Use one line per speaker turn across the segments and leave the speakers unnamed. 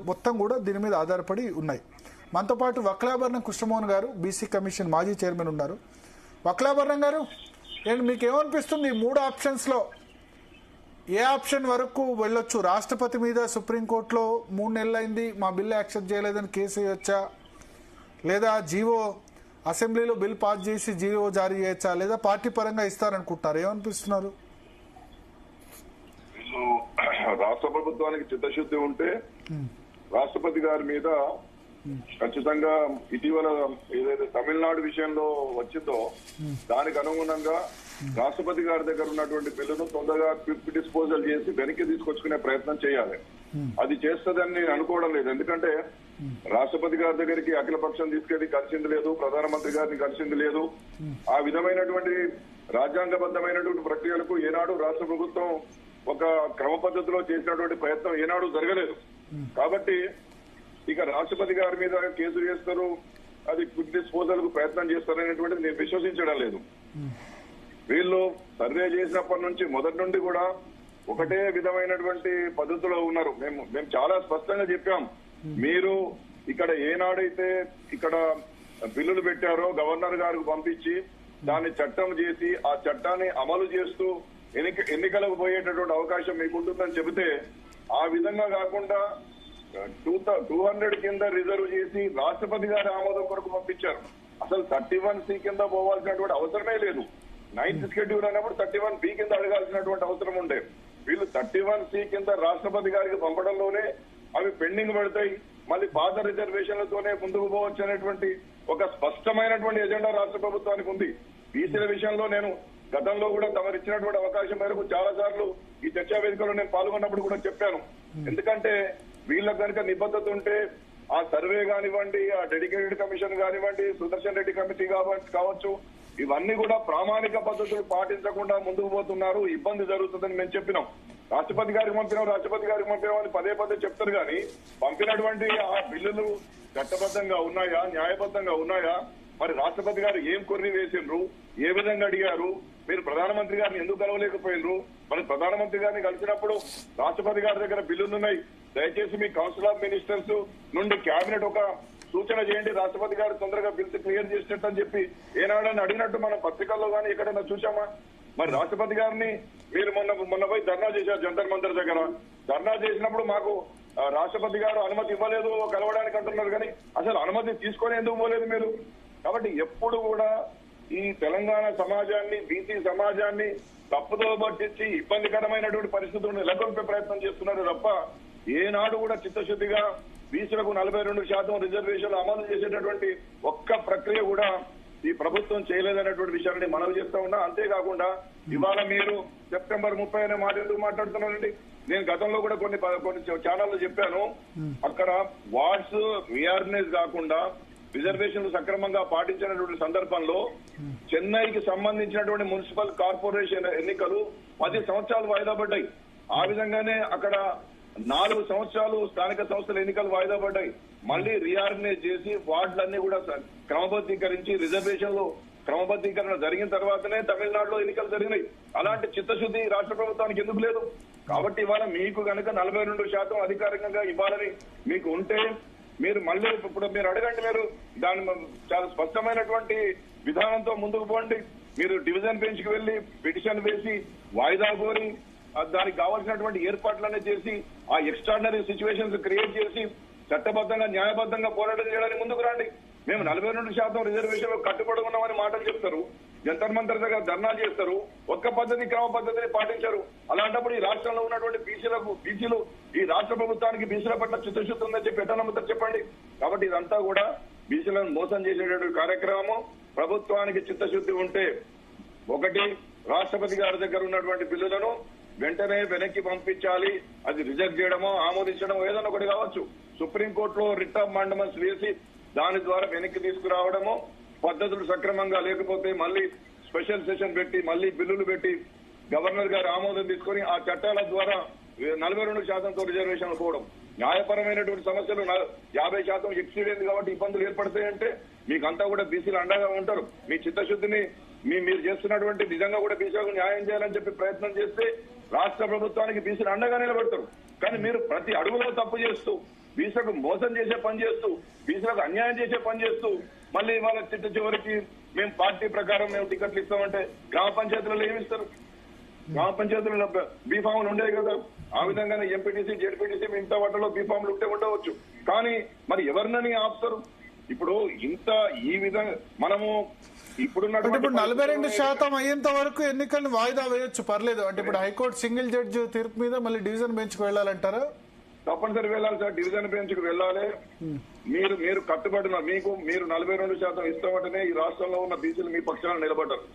మొత్తం కూడా దీని మీద ఆధారపడి ఉన్నాయి. మనతో పాటు వక్లాభరణం కృష్ణమోహన్ గారు బీసీ కమిషన్ మాజీ చైర్మన్ ఉన్నారు. వక్లాభరణం గారు, నేను మీకు ఏమనిపిస్తుంది, ఈ 3 ఆప్షన్స్లో ఏ ఆప్షన్ వరకు వెళ్ళొచ్చు? రాష్ట్రపతి మీద సుప్రీంకోర్టులో 3 నెలలు అయింది, మా బిల్లు యాక్సెప్ట్ చేయలేదని కేసు వేయొచ్చా, లేదా జీవో అసెంబ్లీలో బిల్ పాస్ చేసి జీవో జారీ చేయొచ్చా, లేదా పార్టీ పరంగా ఇస్తారనుకుంటున్నారు? ఏమనిపిస్తున్నారు?
రాష్ట్ర ప్రభుత్వానికి చిత్తశుద్ధి ఉంటే రాష్ట్రపతి గారి మీద ఖచ్చితంగా ఇటీవల ఏదైతే తమిళనాడు విషయంలో వచ్చిందో దానికి అనుగుణంగా రాష్ట్రపతి గారి దగ్గర ఉన్నటువంటి బిల్లును తొందరగా క్విక్ డిస్పోజల్ చేసి వెనక్కి తీసుకొచ్చుకునే ప్రయత్నం చేయాలి. అది చేస్తుందని నేను అనుకోవడం లేదు. ఎందుకంటే రాష్ట్రపతి గారి దగ్గరికి అఖిలపక్షం తీసుకెళ్లి కలిసింది లేదు, ప్రధానమంత్రి గారిని కలిసింది లేదు. ఆ విధమైనటువంటి రాజ్యాంగబద్ధమైనటువంటి ప్రక్రియలకు ఏనాడు రాష్ట్ర ప్రభుత్వం ఒక క్రమ పద్ధతిలో చేసినటువంటి ప్రయత్నం ఏనాడు జరగలేదు. కాబట్టి ఇక రాష్ట్రపతి గారి మీద కేసు వేస్తారు, అది క్విక్ డిస్పోజల్ కు ప్రయత్నం చేస్తారనేటువంటిది నేను విశ్వసించడం లేదు. వీళ్ళు సర్వే చేసినప్పటి నుంచి మొదటి నుండి కూడా ఒకటే విధమైనటువంటి పద్ధతిలో ఉన్నారు. మేము చాలా స్పష్టంగా చెప్పాం, మీరు ఇక్కడ ఏనాడైతే ఇక్కడ బిల్లులు పెట్టారో గవర్నర్ గారికి పంపించి దాన్ని చట్టం చేసి ఆ చట్టాన్ని అమలు చేస్తూ ఎన్నికలకు పోయేటటువంటి అవకాశం మీకుంటుందని చెబితే, ఆ విధంగా కాకుండా 200 కింద రిజర్వ్ చేసి రాష్ట్రపతి గారి ఆమోదం కొరకు పంపించారు. అసలు 31C కింద పోవాల్సినటువంటి అవసరమే లేదు. 9th షెడ్యూల్ అన్నప్పుడు 31B కింద అడగాల్సినటువంటి అవసరం ఉండే. వీళ్ళు 31C కింద రాష్ట్రపతి గారికి పంపడంలోనే అవి పెండింగ్ పడతాయి, మళ్ళీ పాత రిజర్వేషన్లతోనే ముందుకు పోవచ్చు అనేటువంటి ఒక స్పష్టమైనటువంటి ఎజెండా రాష్ట్ర ప్రభుత్వానికి ఉంది. బీసీల విషయంలో నేను గతంలో కూడా తమరిచ్చినటువంటి అవకాశం మేరకు చాలా సార్లు ఈ చర్చా వేదికలో నేను పాల్గొన్నప్పుడు కూడా చెప్పాను. ఎందుకంటే వీళ్ళకి కనుక నిబద్ధత ఉంటే ఆ సర్వే కానివ్వండి, ఆ డెడికేటెడ్ కమిషన్ కానివ్వండి, సుదర్శన్ రెడ్డి కమిటీ కావచ్చు, ఇవన్నీ కూడా ప్రామాణిక పద్ధతులు పాటించకుండా ముందుకు పోతున్నారు, ఇబ్బంది జరుగుతుందని మేము చెప్పినాం. రాష్ట్రపతి గారికి పంపినామని పదే చెప్తారు కానీ పంపినటువంటి ఆ బిల్లులు చట్టబద్ధంగా ఉన్నాయా, న్యాయబద్ధంగా ఉన్నాయా? మరి రాష్ట్రపతి గారు ఏం కొర్రి వేసిండ్రు, ఏ విధంగా అడిగారు? మీరు ప్రధానమంత్రి గారిని ఎందుకు కలవలేకపోయినరు? మరి ప్రధానమంత్రి గారిని కలిసినప్పుడు రాష్ట్రపతి గారి దగ్గర బిల్లులున్నాయి, దయచేసి మీ కౌన్సిల్ ఆఫ్ మినిస్టర్స్ నుండి కేబినెట్ ఒక సూచన చేయండి, రాష్ట్రపతి గారు తొందరగా బిల్స్ క్లియర్ చేసినట్టు అని చెప్పి ఏనాడని అడిగినట్టు మనం పత్రికల్లో కానీ ఎక్కడైనా చూసామా? మరి రాష్ట్రపతి గారిని మీరు మొన్న పోయి ధర్నా చేశారు జంతర్ మంతర్ దగ్గర. ధర్నా చేసినప్పుడు మాకు రాష్ట్రపతి గారు అనుమతి ఇవ్వలేదు కలవడానికి అంటున్నారు, కానీ అసలు అనుమతి తీసుకొని ఎందుకు పోలేదు మీరు? కాబట్టి ఎప్పుడు కూడా ఈ తెలంగాణ సమాజాన్ని, బీసీ సమాజాన్ని తప్పుదో పట్టించి ఇబ్బందికరమైనటువంటి పరిస్థితులను నెలకొల్పే ప్రయత్నం చేస్తున్నారు తప్ప ఏనాడు కూడా చిత్తశుద్ధిగా బీసీలకు 42% రిజర్వేషన్లు అమలు చేసేటటువంటి ఒక్క ప్రక్రియ కూడా ఈ ప్రభుత్వం చేయలేదనేటువంటి విషయాన్ని మనవి చేస్తా ఉన్నా. అంతేకాకుండా ఇవాళ మీరు సెప్టెంబర్ 30 అనే మాట ఎందుకు మాట్లాడుతున్నారండి? నేను గతంలో కూడా కొన్ని ఛానల్లో చెప్పాను, అక్కడ వార్డ్స్ రీఆర్గనైజ్ కాకుండా రిజర్వేషన్లు సక్రమంగా పాటించినటువంటి సందర్భంలో చెన్నైకి సంబంధించినటువంటి మున్సిపల్ కార్పొరేషన్ ఎన్నికలు 10 సంవత్సరాలు వాయిదా పడ్డాయి. ఆ విధంగానే అక్కడ 4 సంవత్సరాలు స్థానిక సంస్థల ఎన్నికలు వాయిదా పడ్డాయి. మళ్లీ రీఆర్గనైజ్ చేసి వార్డులన్నీ కూడా క్రమబద్ధీకరించి రిజర్వేషన్లు క్రమబద్ధీకరణ జరిగిన తర్వాతనే తమిళనాడులో ఎన్నికలు జరిగినాయి. అలాంటి చిత్తశుద్ధి రాష్ట్ర ప్రభుత్వానికి ఎందుకు లేదు? కాబట్టి ఇవాళ మీకు కనుక 42% అధికారికంగా ఇవ్వాలని మీకు ఉంటే మీరు మళ్ళీ ఇప్పుడు మీరు అడగండి, మీరు దాని చాలా స్పష్టమైనటువంటి విధానంతో ముందుకు పోండి. మీరు డివిజన్ బెంచ్ కి వెళ్లి పిటిషన్ వేసి వాయిదా కోరి దానికి కావాల్సినటువంటి ఏర్పాట్లనే చేసి ఆ ఎక్స్ట్రాడినరీ సిచ్యువేషన్స్ క్రియేట్ చేసి చట్టబద్ధంగా న్యాయబద్ధంగా పోరాటం చేయడానికి ముందుకు రండి. మేము 42% రిజర్వేషన్ కట్టుబడి ఉన్నామని మాటలు చెప్తారు, జంతర్ మంతర్ దగ్గర ధర్నా చేస్తారు, ఒక్క పద్ధతి క్రమ పద్ధతిని పాటించారు. అలాంటప్పుడు ఈ రాష్ట్రంలో ఉన్నటువంటి బీసీలు ఈ రాష్ట్ర ప్రభుత్వానికి బీసీల పట్ల చిత్తశుద్ధి ఉందని చెప్పి ఎట్లా నమ్ముతారు చెప్పండి? కాబట్టి ఇదంతా కూడా బీసీలను మోసం చేసేటటువంటి కార్యక్రమం. ప్రభుత్వానికి చిత్తశుద్ధి ఉంటే ఒకటి, రాష్ట్రపతి గారి దగ్గర ఉన్నటువంటి బిల్లులను వెంటనే వెనక్కి పంపించాలి. అది రిజెక్ట్ చేయడమో ఆమోదించడమో ఏదైనా ఒకటి కావచ్చు. సుప్రీంకోర్టులో రిట్ ఆఫ్ మాండమస్ వేసి దాని ద్వారా వెనక్కి తీసుకురావడమో, పద్ధతులు సక్రమంగా లేకపోతే మళ్ళీ స్పెషల్ సెషన్ పెట్టి మళ్ళీ బిల్లులు పెట్టి గవర్నర్ గారి ఆమోదం తీసుకొని ఆ చట్టాల ద్వారా 42%తో రిజర్వేషన్లు పోవడం. న్యాయపరమైనటువంటి సమస్యలు 50% ఎక్సీడ్ అయింది కాబట్టి ఇబ్బందులు ఏర్పడతాయంటే మీకంతా కూడా బీసీలు అండగా ఉంటారు. మీ చిత్తశుద్ధిని మీరు చేస్తున్నటువంటి నిజంగా కూడా బీసీలకు న్యాయం చేయాలని చెప్పి ప్రయత్నం చేస్తే రాష్ట్ర ప్రభుత్వానికి బీసీలు అండగా నిలబడతారు. కానీ మీరు ప్రతి అడుగులో తప్పు చేస్తూ బీసీలకు మోసం చేసే పని చేస్తూ, బీసీలకు అన్యాయం చేసే పని చేస్తూ, మళ్ళీ వాళ్ళ చివరికి మేము పార్టీ ప్రకారం మేము టికెట్లు ఇస్తామంటే గ్రామ పంచాయతీలలో ఏమిస్తారు? గ్రామ పంచాయతీలలో బీఫామ్లు ఉండేవి కదా. ఆ విధంగానే ఎంపీటీసీ, జెడ్పీటీసీ మిగతా వాటిలో బీఫామ్లు ఉండవచ్చు. కానీ మరి ఎవరినని ఆపుతారు? ఇప్పుడు ఇంత ఈ విధంగా మనము
ఇప్పుడు 42% అయ్యేంత వరకు ఎన్నికలను వాయిదా వేయొచ్చు, పర్లేదు అంటే ఇప్పుడు హైకోర్టు సింగిల్ జడ్జి తీర్పు మీద మళ్ళీ డివిజన్ బెంచ్ కు వెళ్ళాలంటారా?
తప్పనిసరి వెళ్ళాలి సార్, డివిజన్ బెంచ్ కు వెళ్ళాలి. మీరు కట్టుబడిన మీరు 42% ఇస్తామంటేనే ఈ రాష్ట్రంలో ఉన్న బీసీలు మీ పక్షాన నిలబడ్డారు.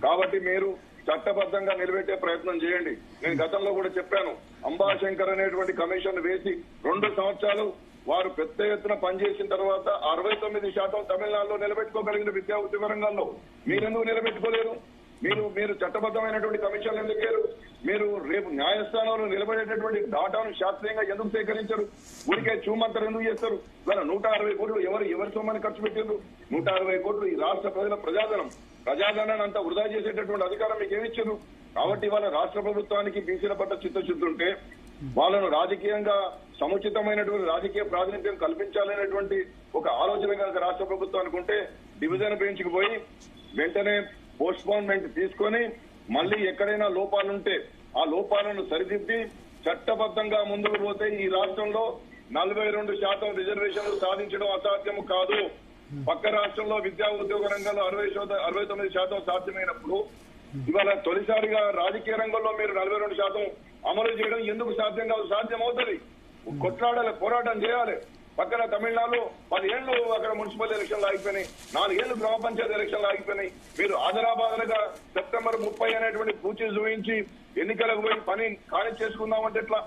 కాబట్టి మీరు చట్టబద్ధంగా నిలబెట్టే ప్రయత్నం చేయండి. నేను గతంలో కూడా చెప్పాను, అంబాశంకర్ అనేటువంటి కమిషన్ వేసి 2 సంవత్సరాలు వారు పెద్ద ఎత్తున పనిచేసిన తర్వాత 69% తమిళనాడులో నిలబెట్టుకోగలిగిన విద్యా ఉద్యోగ రంగంలో మీరెందుకు నిలబెట్టుకోలేరు? మీరు చట్టబద్ధమైనటువంటి కమిషన్లు ఎందుకు లేరు? మీరు రేపు న్యాయస్థానంలో నిలబడేటటువంటి డాటాను శాస్త్రీయంగా ఎందుకు సేకరించరు? ఊరికే చూమంతరం ఎందుకు చేస్తారు? ఇవాళ 160 కోట్లు ఎవరి సొమ్మని ఖర్చు పెట్టారు? 160 కోట్లు ఈ రాష్ట్ర ప్రజల ప్రజాధనాన్ని అంతా వృధా చేసేటటువంటి అధికారం మీకు ఏమిచ్చారు? కాబట్టి ఇవాళ రాష్ట్ర ప్రభుత్వానికి బీసీల పట్ల చిత్తశుద్ధి ఉంటే వాళ్ళను రాజకీయంగా సముచితమైనటువంటి రాజకీయ ప్రాతినిధ్యం కల్పించాలనేటువంటి ఒక ఆలోచన కనుక రాష్ట్ర ప్రభుత్వానికి ఉంటే డివిజన్ బెంచ్కి పోయి వెంటనే పోస్ట్పోన్మెంట్ తీసుకొని మళ్ళీ ఎక్కడైనా లోపాలుంటే ఆ లోపాలను సరిదిద్ది చట్టబద్ధంగా ముందుకు పోతే ఈ రాష్ట్రంలో 42% రిజర్వేషన్లు సాధించడం అసాధ్యము కాదు. పక్క రాష్ట్రంలో విద్యా ఉద్యోగ రంగంలో 69% సాధ్యమైనప్పుడు ఇవాళ తొలిసారిగా రాజకీయ రంగంలో మీరు 42% అమలు చేయడం ఎందుకు సాధ్యం కాదు? సాధ్యమవుతుంది. కొట్లాడాలి, పోరాటం చేయాలి. పక్కన తమిళనాడులో 10 ఏళ్లు అక్కడ మున్సిపల్ ఎలక్షన్లు ఆగిపోయినాయి, 4 ఏళ్లు గ్రామ పంచాయతీ ఎలక్షన్లు ఆగిపోయినాయి. మీరు ఆదరాబాదలుగా సెప్టెంబర్ 30 అనేటువంటి పూచి చూపించి ఎన్నికలకు పోయి పని ఖాళీ చేసుకుందామంటే ఎట్లా?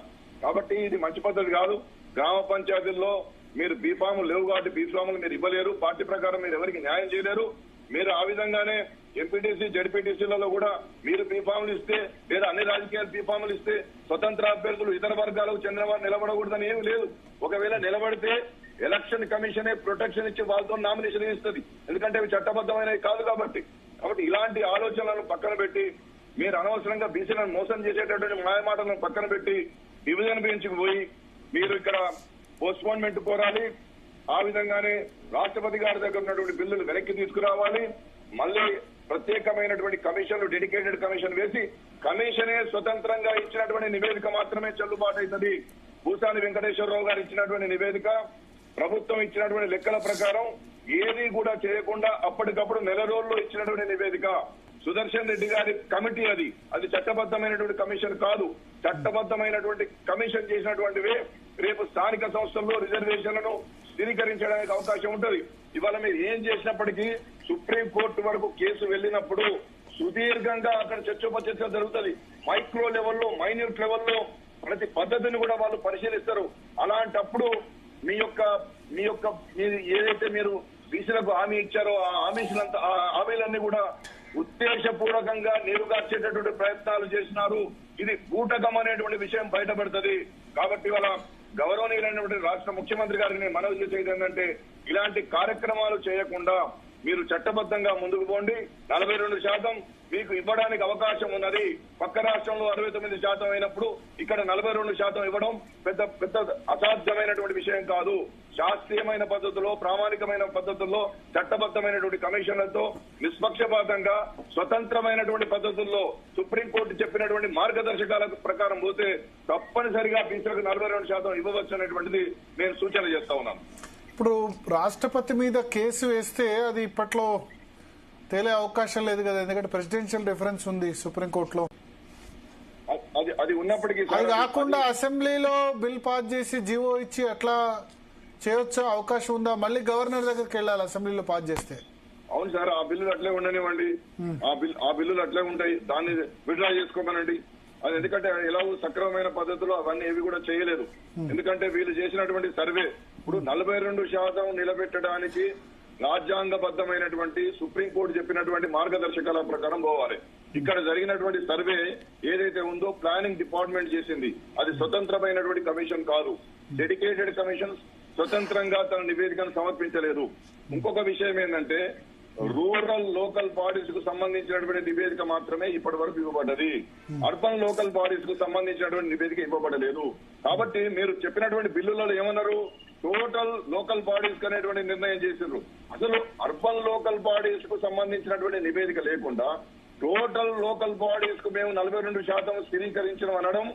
కాబట్టి ఇది మంచి పద్ధతి కాదు. గ్రామ పంచాయతీల్లో మీరు బీఫాములు లేవు కాబట్టి బీఫాములు మీరు ఇవ్వలేరు. పార్టీ ప్రకారం మీరు ఎవరికి న్యాయం చేయలేరు. మీరు ఆ విధంగానే ఎంపీటీసీ, జెడ్పీటీసీలలో కూడా మీరు బీఫాములు ఇస్తే లేదా అన్ని రాజకీయాలు బీఫాములు ఇస్తే స్వతంత్ర అభ్యర్థులు ఇతర వర్గాలకు చెందిన వారు నిలబడకూడదని ఏమి లేదు. ఒకవేళ నిలబడితే ఎలక్షన్ కమిషనే ప్రొటెక్షన్ ఇచ్చి వాళ్ళతో నామినేషన్ ఇస్తుంది. ఎందుకంటే అవి చట్టబద్ధమైనవి కాదు కాబట్టి. ఇలాంటి ఆలోచనలను పక్కన పెట్టి మీరు అనవసరంగా బీసీలను మోసం చేసేటటువంటి మాయమాటలను పక్కన పెట్టి డివిజన్ బెంచ్కి పోయి మీరు ఇక్కడ పోస్ట్పోన్మెంట్ కోరాలి. ఆ విధంగానే రాష్ట్రపతి గారి దగ్గర ఉన్నటువంటి బిల్లులు వెనక్కి తీసుకురావాలి. మళ్ళీ ప్రత్యేకమైనటువంటి కమిషన్లు, డెడికేటెడ్ కమిషన్ వేసి కమిషనే స్వతంత్రంగా ఇచ్చినటువంటి నివేదిక మాత్రమే చెల్లుబాటు అవుతుంది. భూసాని వెంకటేశ్వరరావు గారు ఇచ్చినటువంటి నివేదిక, ప్రభుత్వం ఇచ్చినటువంటి లెక్కల ప్రకారం ఏది కూడా చేయకుండా అప్పటికప్పుడు నెల రోజుల్లో ఇచ్చినటువంటి నివేదిక. సుదర్శన్ రెడ్డి గారి కమిటీ అది చట్టబద్ధమైనటువంటి కమిషన్ కాదు. చట్టబద్ధమైనటువంటి కమిషన్ చేసినటువంటివే రేపు స్థానిక సంస్థల్లో రిజర్వేషన్లను స్థిరీకరించడానికి అవకాశం ఉంటుంది. ఇవాళ మీరు ఏం చేసినప్పటికీ సుప్రీం కోర్టు వరకు కేసు వెళ్ళినప్పుడు సుదీర్ఘంగా అక్కడ చర్చోపచర్చ జరుగుతుంది. మైక్రో లెవెల్లో, మైన్యూట్ లెవెల్లో ప్రతి పద్ధతిని కూడా వాళ్ళు పరిశీలిస్తారు. అలాంటప్పుడు మీ యొక్క ఏదైతే మీరు బీసీలకు హామీ ఇచ్చారో ఆ హామీలన్నీ కూడా ఉద్దేశపూర్వకంగా నీరుగార్చేటటువంటి ప్రయత్నాలు చేసినారు. ఇది బూటకం అనేటువంటి విషయం బయటపడుతుంది. కాబట్టి ఇవాళ గౌరవనీయులైనటువంటి రాష్ట్ర ముఖ్యమంత్రి గారికి నేను మనవి చేసేది ఏంటంటే ఇలాంటి కార్యక్రమాలు చేయకుండా మీరు చట్టబద్ధంగా ముందుకు పోండి. 42% మీకు ఇవ్వడానికి అవకాశం ఉన్నది. పక్క రాష్ట్రంలో 69% అయినప్పుడు ఇక్కడ 42% ఇవ్వడం పెద్ద అసాధ్యమైనటువంటి విషయం కాదు. శాస్త్రీయమైన పద్ధతిలో, ప్రామాణికమైన పద్ధతుల్లో, చట్టబద్ధమైనటువంటి కమిషన్లతో నిష్పక్షపాతంగా స్వతంత్రమైనటువంటి పద్ధతుల్లో సుప్రీంకోర్టు చెప్పినటువంటి మార్గదర్శకాల ప్రకారం పోతే తప్పనిసరిగా బీసీలకు 42% ఇవ్వవచ్చు అనేటువంటిది నేను సూచన చేస్తా ఉన్నాను.
ఇప్పుడు రాష్ట్రపతి మీద కేసు వేస్తే అది ఇప్పట్లో తేలే అవకాశం లేదు కదా, ఎందుకంటే ప్రెసిడెన్షియల్ డిఫరెన్స్ ఉంది సుప్రీంకోర్టులో.
అది ఉన్నప్పటికీ
అది కాకుండా అసెంబ్లీలో బిల్ పాస్ చేసి జీవో ఇచ్చి అట్లా చేయొచ్చా? అవకాశం ఉందా? మళ్ళీ గవర్నర్ దగ్గరికి వెళ్ళాలి అసెంబ్లీలో పాస్ చేస్తే?
అవును సార్, ఆ బిల్లులు అట్లే ఉండనివ్వండి. ఆ బిల్లులు అట్లే ఉంటాయి, దాన్ని విత్డ్రా చేసుకోమనండి. అది ఎందుకంటే ఎలా సక్రమమైన పద్ధతిలో అవన్నీ ఏవి కూడా చేయలేదు. ఎందుకంటే వీళ్ళు చేసినటువంటి సర్వే ఇప్పుడు 42% నిలబెట్టడానికి రాజ్యాంగబద్ధమైనటువంటి సుప్రీంకోర్టు చెప్పినటువంటి మార్గదర్శకాల ప్రకారం పోవాలి. ఇక్కడ జరిగినటువంటి సర్వే ఏదైతే ఉందో ప్లానింగ్ డిపార్ట్మెంట్ చేసింది. అది స్వతంత్రమైనటువంటి కమిషన్ కాదు. డెడికేటెడ్ కమిషన్ స్వతంత్రంగా తన నివేదికను సమర్పించలేదు. ఇంకొక విషయం ఏంటంటే రూరల్ లోకల్ బాడీస్ కు సంబంధించినటువంటి నివేదిక మాత్రమే ఇప్పటి వరకు ఇవ్వబడ్డది. అర్బన్ లోకల్ బాడీస్ కు సంబంధించినటువంటి నివేదిక ఇవ్వబడలేదు. కాబట్టి మీరు చెప్పినటువంటి బిల్లులలో ఏమన్నారు, టోటల్ లోకల్ బాడీస్ అనేటువంటి నిర్ణయం చేసిండ్రు. అసలు అర్బన్ లోకల్ బాడీస్ కు సంబంధించినటువంటి నివేదిక లేకుండా టోటల్ లోకల్ బాడీస్ కు మేము 42% స్థిరీకరించడం అనడం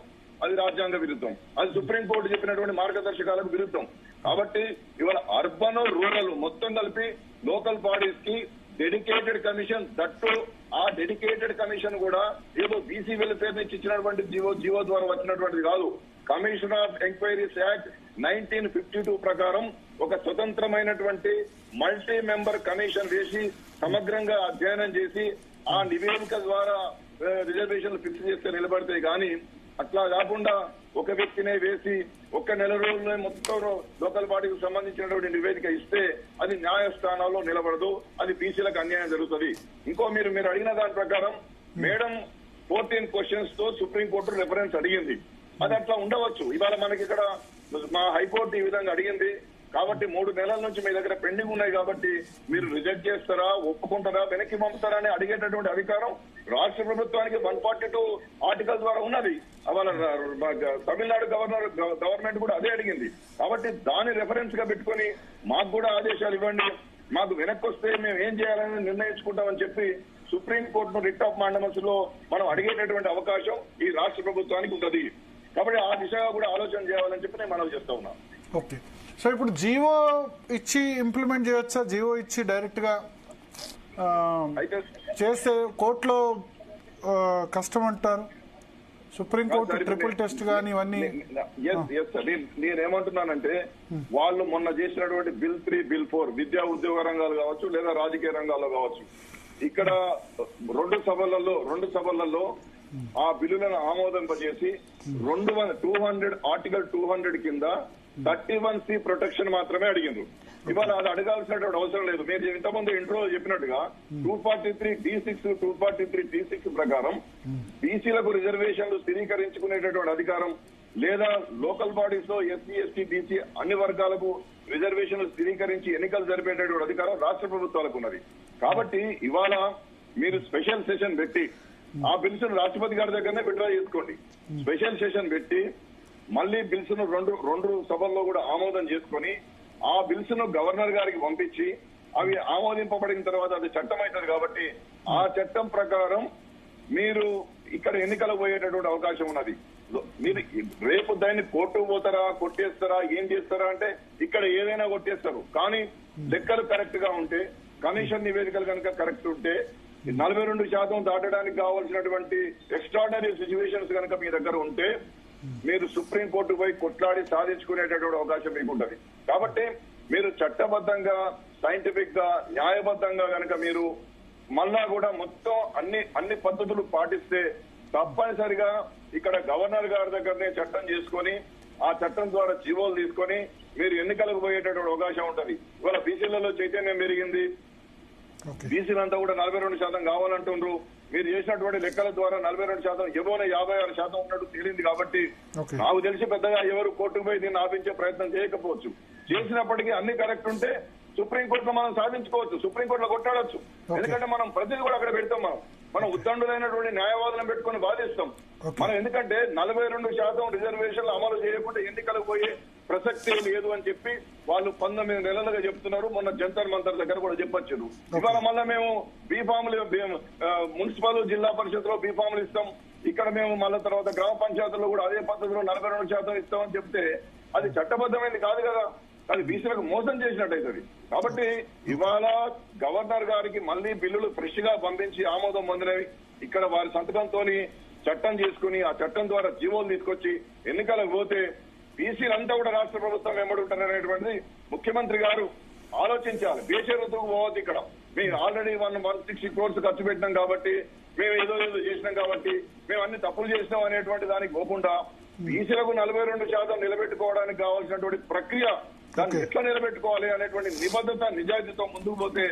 అది రాజ్యాంగ విరుద్ధం, అది సుప్రీంకోర్టు చెప్పినటువంటి మార్గదర్శకాలకు విరుద్ధం. కాబట్టి ఇవాళ అర్బన్ రూరల్ మొత్తం కలిపి లోకల్ బాడీస్ కి డెడికేటెడ్ కమిషన్, దట్టు ఆ డెడికేటెడ్ కమిషన్ కూడా ఏదో బీసీ వెల్ఫేర్ నుంచి ఇచ్చినటువంటి జీవో ద్వారా వచ్చినటువంటిది కాదు. కమిషన్ ఆఫ్ ఎంక్వైరీస్ యాక్ట్ 1952 ప్రకారం ఒక స్వతంత్రమైనటువంటి మల్టీ మెంబర్ కమిషన్ వేసి సమగ్రంగా అధ్యయనం చేసి ఆ నివేదిక ద్వారా రిజర్వేషన్లు ఫిక్స్ చేస్తే నిలబడతాయి. కానీ అట్లా కాకుండా ఒక వ్యక్తినే వేసి ఒక్క నెల రోజుల్లో మొత్తం లోకల్ బాడీకి సంబంధించినటువంటి నివేదిక ఇస్తే అది న్యాయస్థానాల్లో నిలబడదు, అది బీసీలకు అన్యాయం జరుగుతుంది. ఇంకో మీరు అడిగిన దాని ప్రకారం మేడం 14 క్వశ్చన్స్ తో సుప్రీంకోర్టు రెఫరెన్స్ అడిగింది. అది అట్లా ఉండవచ్చు. ఇవాళ మనకి ఇక్కడ మా హైకోర్టు ఈ విధంగా అడిగింది కాబట్టి 3 నెలల నుంచి మీ దగ్గర పెండింగ్ ఉన్నాయి కాబట్టి మీరు రిజెక్ట్ చేస్తారా, ఒప్పుకుంటారా, వెనక్కి పంపుతారా అని అడిగేటటువంటి అధికారం రాష్ట్ర ప్రభుత్వానికి 142 ఆర్టికల్ ద్వారా ఉన్నది. వాళ్ళ తమిళనాడు గవర్నమెంట్ కూడా అదే అడిగింది. కాబట్టి దాని రెఫరెన్స్ గా పెట్టుకొని మాకు కూడా ఆదేశాలు ఇవ్వండి, మాకు వెనక్కి వస్తే మేము ఏం చేయాలని నిర్ణయించుకుంటామని చెప్పి సుప్రీంకోర్టును రిట్ ఆఫ్ మాండమస్ లో మనం అడిగేటటువంటి అవకాశం ఈ రాష్ట్ర ప్రభుత్వానికి ఉన్నది. కాబట్టి ఆ దిశగా కూడా ఆలోచన చేయాలని చెప్పి నేను మనవి చేస్తా ఉన్నా.
ఓకే, సో ఇప్పుడు జీవో ఇచ్చి ఇంప్లిమెంట్ చేయొచ్చా? జీవో ఇచ్చి డైరెక్ట్ గా చేస్తే కోర్టులో కష్టం అంటారు. సుప్రీంకోర్టు ట్రిపుల్ టెస్ట్ కానీ ఇవన్నీ.
నేనేమంటున్నానంటే వాళ్ళు మొన్న చేసినటువంటి బిల్ 3, బిల్ 4 విద్యా ఉద్యోగ రంగాలు కావచ్చు లేదా రాజకీయ రంగాల్లో కావచ్చు, ఇక్కడ రెండు సభలలో ఆ బిల్లులను ఆమోదింపజేసి 200 ఆర్టికల్ 200 కింద 31C ప్రొటెక్షన్ మాత్రమే అడిగిండ్రు. ఇవాళ అది అడగాల్సినటువంటి అవసరం లేదు. మీరు ఇంతకుముందు ఇంట్రో చెప్పినట్టుగా 243D6, 243D6 ప్రకారం బీసీలకు రిజర్వేషన్లు స్థిరీకరించుకునేటటువంటి అధికారం లేదా లోకల్ బాడీస్ లో ఎస్సీ, ఎస్టీ, బీసీ అన్ని వర్గాలకు రిజర్వేషన్లు స్థిరీకరించి ఎన్నికలు జరిపేటటువంటి అధికారం రాష్ట్ర ప్రభుత్వాలకు ఉన్నది. కాబట్టి ఇవాళ మీరు స్పెషల్ సెషన్ పెట్టి ఆ బిల్స్ రాష్ట్రపతి గారి దగ్గరనే విత్డ్రా చేసుకోండి. స్పెషల్ సెషన్ పెట్టి మళ్ళీ బిల్స్ ను రెండు సభల్లో కూడా ఆమోదం చేసుకొని ఆ బిల్స్ ను గవర్నర్ గారికి పంపించి అవి ఆమోదింపబడిన తర్వాత అది చట్టం అవుతుంది. కాబట్టి ఆ చట్టం ప్రకారం మీరు ఇక్కడ ఎన్నికలు పోయేటటువంటి అవకాశం ఉన్నది. మీరు రేపు దాన్ని కోర్టుకు పోతారా, కొట్టేస్తారా, ఏం చేస్తారా అంటే ఇక్కడ ఏదైనా కొట్టేస్తారు. కానీ లెక్కలు కరెక్ట్ గా ఉంటే, కమిషన్ నివేదికలు కనుక కరెక్ట్ ఉంటే 42% దాటడానికి కావాల్సినటువంటి ఎక్స్ట్రాడినరీ సిచ్యువేషన్స్ కనుక మీ దగ్గర ఉంటే మీరు సుప్రీంకోర్టు పోయి కొట్లాడి సాధించుకునేటటువంటి అవకాశం మీకు ఉంటుంది. కాబట్టి మీరు చట్టబద్ధంగా, సైంటిఫిక్ గా, న్యాయబద్ధంగా కనుక మీరు మళ్ళా కూడా మొత్తం అన్ని పద్ధతులు పాటిస్తే తప్పనిసరిగా ఇక్కడ గవర్నర్ గారి దగ్గరనే చట్టం చేసుకొని ఆ చట్టం ద్వారా జీవోలు తీసుకొని మీరు ఎన్నికలకు పోయేటటువంటి అవకాశం ఉంటుంది. ఇవాళ బీసీలలో చైతన్యం పెరిగింది. బీసీలంతా కూడా 42% కావాలంటుండ్రు. మీరు చేసినటువంటి లెక్కల ద్వారా 42% ఎవరైనా 56% ఉన్నట్టు తేలింది. కాబట్టి నాకు తెలిసి పెద్దగా ఎవరు కోర్టుకు పోయి దీన్ని ఆపించే ప్రయత్నం చేయకపోవచ్చు. చేసినప్పటికీ అన్ని కరెక్ట్ ఉంటే సుప్రీంకోర్టులో మనం సాధించుకోవచ్చు, సుప్రీంకోర్టులో కొట్టాడొచ్చు. ఎందుకంటే మనం ప్రతిదీ కూడా అక్కడ పెడతాం. మనం ఉద్దండులైనటువంటి న్యాయవాదులను పెట్టుకుని బాధిస్తాం. మనం ఎందుకంటే 42% రిజర్వేషన్లు అమలు చేయకుండా ఎన్నికలకు పోయే ప్రసక్తే లేదు అని చెప్పి వాళ్ళు 19 నెలలుగా చెప్తున్నారు. మొన్న జంతర్ మంతర్ దగ్గర కూడా చెప్పొచ్చారు. ఇవాళ మళ్ళీ మేము బీఫామ్లు మున్సిపల్, జిల్లా పరిషత్ లో బీఫామ్లు ఇస్తాం. ఇక్కడ మేము మళ్ళీ తర్వాత గ్రామ పంచాయతీలో కూడా అదే పద్ధతిలో 42% ఇస్తామని చెప్తే అది చట్టబద్ధమైంది కాదు కదా, అది బీసీలకు మోసం చేసినట్టయితుంది. కాబట్టి ఇవాళ గవర్నర్ గారికి మళ్ళీ బిల్లులు ఫ్రెష్ గా పంపించి ఆమోదం పొందినవి ఇక్కడ వారి సంతకంతో చట్టం చేసుకుని ఆ చట్టం ద్వారా జీవోలు తీసుకొచ్చి ఎన్నికలకు పోతే బీసీలంతా కూడా రాష్ట్ర ప్రభుత్వం వెంబడుంటారనేటువంటిది ముఖ్యమంత్రి గారు ఆలోచించాలి. బేషరతుకు పోవద్దు. ఇక్కడ మేము ఆల్రెడీ 160 crores ఖర్చు పెట్టినాం కాబట్టి, మేము ఏదో చేసినాం కాబట్టి, మేము అన్ని తప్పులు చేసినాం అనేటువంటి దానికి పోకుండా బీసీలకు 42% నిలబెట్టుకోవడానికి కావాల్సినటువంటి ప్రక్రియ దాన్ని ఎట్లా నిలబెట్టుకోవాలి అనేటువంటి నిబద్ధత, నిజాయితీతో ముందుకు పోతే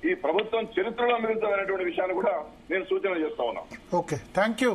ఈ ప్రభుత్వం చరిత్రలో మిగులుతుంది అనేటువంటి విషయాన్ని కూడా నేను సూచన చేస్తా ఉన్నా.
Okay, thank you.